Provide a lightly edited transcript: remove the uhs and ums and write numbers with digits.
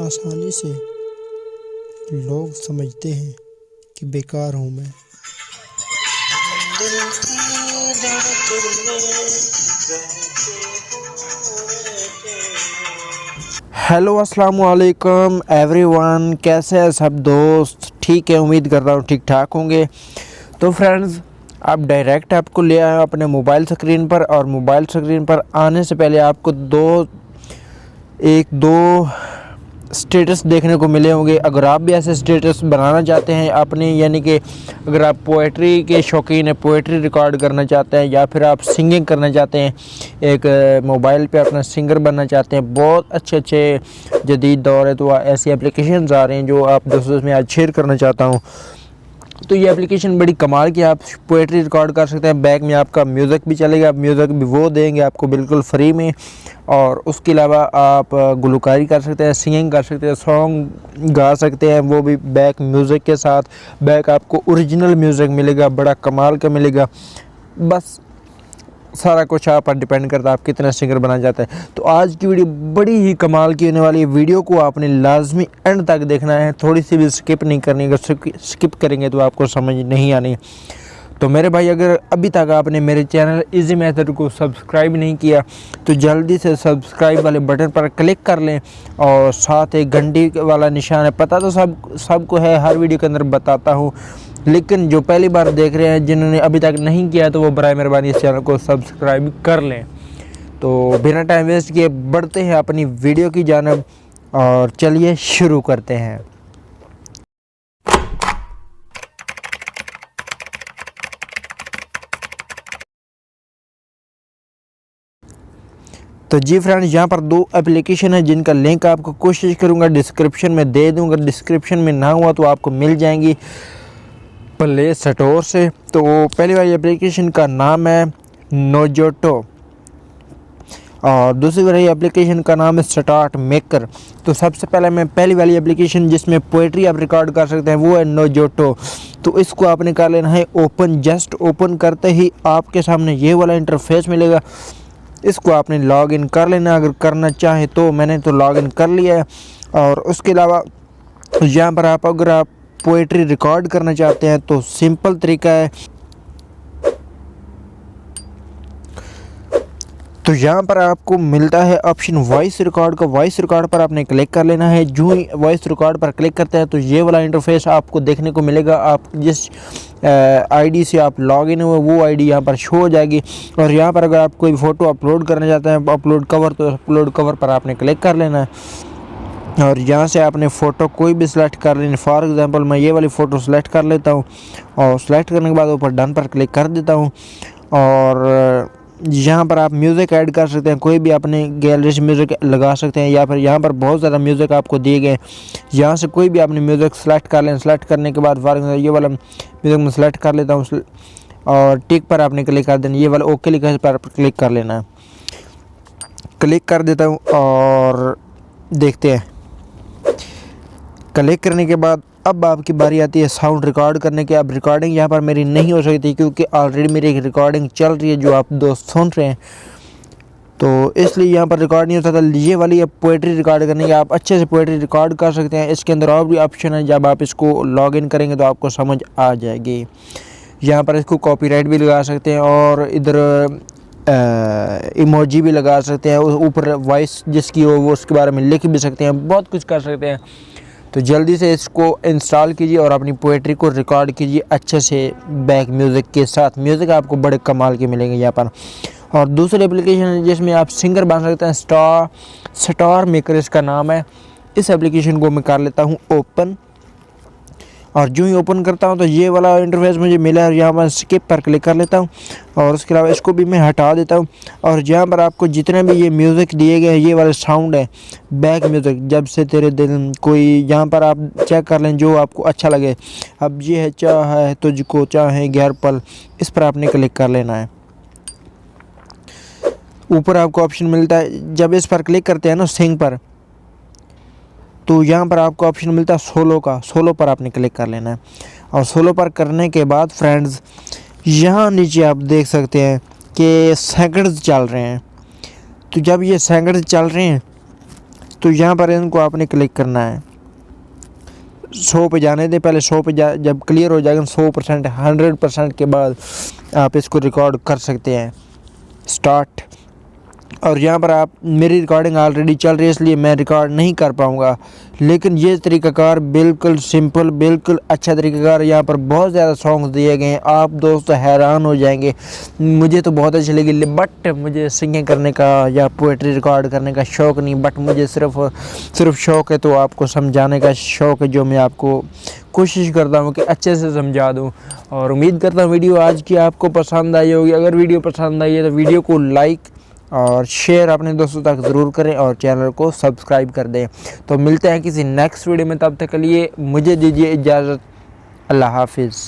आसानी से लोग समझते हैं कि बेकार हूँ मैं। हेलो अस्सलाम वालेकुम एवरीवन, कैसे हैं सब दोस्त? ठीक है, उम्मीद कर रहा हूँ ठीक ठाक होंगे। तो फ्रेंड्स, आप डायरेक्ट आपको ले आए अपने मोबाइल स्क्रीन पर, और मोबाइल स्क्रीन पर आने से पहले आपको दो स्टेटस देखने को मिले होंगे। अगर आप भी ऐसे स्टेटस बनाना चाहते हैं अपने, यानी कि अगर आप पोएट्री के शौकीन हैं, पोएट्री रिकॉर्ड करना चाहते हैं, या फिर आप सिंगिंग करना चाहते हैं, एक मोबाइल पे अपना सिंगर बनना चाहते हैं, बहुत अच्छे जदीद दौर है, तो ऐसी एप्लीकेशंस आ रहे हैं जो आप दोस्तों में आज शेयर करना चाहता हूँ। तो ये एप्लीकेशन बड़ी कमाल की, आप पोएट्री रिकॉर्ड कर सकते हैं, बैक में आपका म्यूज़िक भी चलेगा, म्यूज़िक भी वो देंगे आपको बिल्कुल फ्री में, और उसके अलावा आप गुलकारी कर सकते हैं, सिंगिंग कर सकते हैं, सॉन्ग गा सकते हैं, वो भी बैक म्यूज़िक के साथ। बैक आपको ओरिजिनल म्यूज़िक मिलेगा, बड़ा कमाल का मिलेगा। बस सारा कुछ आप पर डिपेंड करता है आप कितना सिंगर बनना चाहते हैं। तो आज की वीडियो बड़ी ही कमाल की होने वाली है। वीडियो को आपने लाजमी एंड तक देखना है, थोड़ी सी भी स्किप नहीं करनी। अगर स्किप करेंगे तो आपको समझ नहीं आनी। तो मेरे भाई, अगर अभी तक आपने मेरे चैनल इजी मेथड को सब्सक्राइब नहीं किया तो जल्दी से सब्सक्राइब वाले बटन पर क्लिक कर लें, और साथ एक घंटी वाला निशान है, पता तो सबको है, हर वीडियो के अंदर बताता हूँ, लेकिन जो पहली बार देख रहे हैं, जिन्होंने अभी तक नहीं किया, तो वो बराए मेहरबानी इस चैनल को सब्सक्राइब कर लें। तो बिना टाइम वेस्ट किए बढ़ते हैं अपनी वीडियो की जानब, और चलिए शुरू करते हैं। तो जी फ्रेंड्स, यहाँ पर दो एप्लीकेशन है जिनका लिंक आपको कोशिश करूँगा डिस्क्रिप्शन में दे दूँगा। डिस्क्रिप्शन में ना हुआ तो आपको मिल जाएंगी प्ले स्टोर से। तो पहली वाली एप्लीकेशन का नाम है नोजोटो, और दूसरी वाली एप्लीकेशन का नाम है स्टार्ट मेकर। तो सबसे पहले मैं पहली वाली एप्लीकेशन जिसमें पोएट्री आप रिकॉर्ड कर सकते हैं वो है नोजोटो। तो इसको आपने कर लेना है ओपन। जस्ट ओपन करते ही आपके सामने ये वाला इंटरफेस मिलेगा। इसको आपने लॉगिन कर लेना अगर करना चाहें तो। मैंने तो लॉगिन कर लिया है। और उसके अलावा यहाँ पर अगर आप पोएट्री रिकॉर्ड करना चाहते हैं तो सिंपल तरीका है। तो यहाँ पर आपको मिलता है ऑप्शन वॉइस रिकॉर्ड का। वॉइस रिकॉर्ड पर आपने क्लिक कर लेना है। जो ही वॉइस रिकॉर्ड पर क्लिक करते हैं तो ये वाला इंटरफेस आपको देखने को मिलेगा। आप जिस आईडी से आप लॉगिन हुए वो आईडी यहाँ पर शो हो जाएगी। और यहाँ पर अगर आप कोई फ़ोटो अपलोड करना चाहते हैं, अपलोड कवर, तो अपलोड कवर पर आपने क्लिक कर लेना है, और यहाँ से आपने फ़ोटो कोई भी सिलेक्ट कर लेनी। फॉर एग्ज़ाम्पल मैं ये वाली फ़ोटो सेलेक्ट कर लेता हूँ, और सेलेक्ट करने के बाद ऊपर डन पर क्लिक कर देता हूँ। और यहाँ पर आप म्यूज़िक ऐड कर सकते हैं, कोई भी अपने गैलरी से म्यूज़िक लगा सकते हैं, या फिर यहाँ पर बहुत ज़्यादा म्यूज़िक आपको दिए गए, यहाँ से कोई भी आपने म्यूज़िक सेलेक्ट कर लें। सेलेक्ट करने के बाद फॉर एग्जाम्पल ये वाला म्यूज़िक मैं सेलेक्ट कर लेता हूँ, और टिक पर आपने क्लिक कर देना। ये वाला ओके लिखा पर क्लिक कर लेना है। क्लिक कर देता हूँ और देखते हैं। क्लिक करने के बाद अब आपकी बारी आती है साउंड रिकॉर्ड करने की। अब रिकॉर्डिंग यहाँ पर मेरी नहीं हो सकती क्योंकि ऑलरेडी मेरी एक रिकॉर्डिंग चल रही है जो आप दोस्त सुन रहे हैं, तो इसलिए यहाँ पर रिकॉर्ड नहीं होता था। ये वाली है पोएट्री रिकॉर्ड करने की, आप अच्छे से पोएट्री रिकॉर्ड कर सकते हैं। इसके अंदर और भी ऑप्शन है, जब आप इसको लॉगिन करेंगे तो आपको समझ आ जाएगी। यहाँ पर इसको कॉपीराइट भी लगा सकते हैं, और इधर इमोजी भी लगा सकते हैं। ऊपर वॉइस जिसकी हो वो उसके बारे में लिख भी सकते हैं, बहुत कुछ कर सकते हैं। तो जल्दी से इसको इंस्टॉल कीजिए और अपनी पोएट्री को रिकॉर्ड कीजिए अच्छे से बैक म्यूज़िक के साथ। म्यूज़िक आपको बड़े कमाल के मिलेंगे यहाँ पर। और दूसरी एप्लीकेशन है जिसमें आप सिंगर बन सकते हैं, स्टार मेकर इसका नाम है। इस एप्लीकेशन को मैं कर लेता हूँ ओपन, और जो ही ओपन करता हूँ तो ये वाला इंटरफेस मुझे मिला है। यहाँ पर स्किप पर क्लिक कर लेता हूँ, और उसके अलावा इसको भी मैं हटा देता हूँ। और यहाँ पर आपको जितने भी ये म्यूज़िक दिए गए हैं, ये वाले साउंड है बैक म्यूज़िक, जब से तेरे दिल कोई, यहाँ पर आप चेक कर लें जो आपको अच्छा लगे। अब ये है चाहे तुझको चाहे गैर पल, इस पर आपने क्लिक कर लेना है। ऊपर आपको ऑप्शन मिलता है, जब इस पर क्लिक करते हैं ना सिंग पर, तो यहाँ पर आपको ऑप्शन मिलता है सोलो का। सोलो पर आपने क्लिक कर लेना है, और सोलो पर करने के बाद फ्रेंड्स यहाँ नीचे आप देख सकते हैं कि सेकंड्स चल रहे हैं। तो जब ये सेकंड्स चल रहे हैं तो यहाँ पर इनको आपने क्लिक करना है। 100 पे जाने दें, पहले 100 पे जब क्लियर हो जाएगा 100% 100% के बाद आप इसको रिकॉर्ड कर सकते हैं। स्टार्ट। और यहाँ पर आप मेरी रिकॉर्डिंग ऑलरेडी चल रही है इसलिए मैं रिकॉर्ड नहीं कर पाऊँगा, लेकिन ये तरीक़ाकार बिल्कुल सिंपल, बिल्कुल अच्छा तरीक़ाकार। यहाँ पर बहुत ज़्यादा सॉन्ग्स दिए गए हैं, आप दोस्तों हैरान हो जाएंगे। मुझे तो बहुत अच्छी लगी, बट मुझे सिंगिंग करने का या पोएट्री रिकॉर्ड करने का शौक़ नहीं, बट मुझे सिर्फ शौक़ है, तो आपको समझाने का शौक़ है, जो मैं आपको कोशिश करता हूँ कि अच्छे से समझा दूँ। और उम्मीद करता हूँ वीडियो आज की आपको पसंद आई होगी। अगर वीडियो पसंद आई है तो वीडियो को लाइक और शेयर अपने दोस्तों तक ज़रूर करें और चैनल को सब्सक्राइब कर दें। तो मिलते हैं किसी नेक्स्ट वीडियो में, तब तक के लिए मुझे दीजिए इजाज़त। अल्लाह हाफिज़।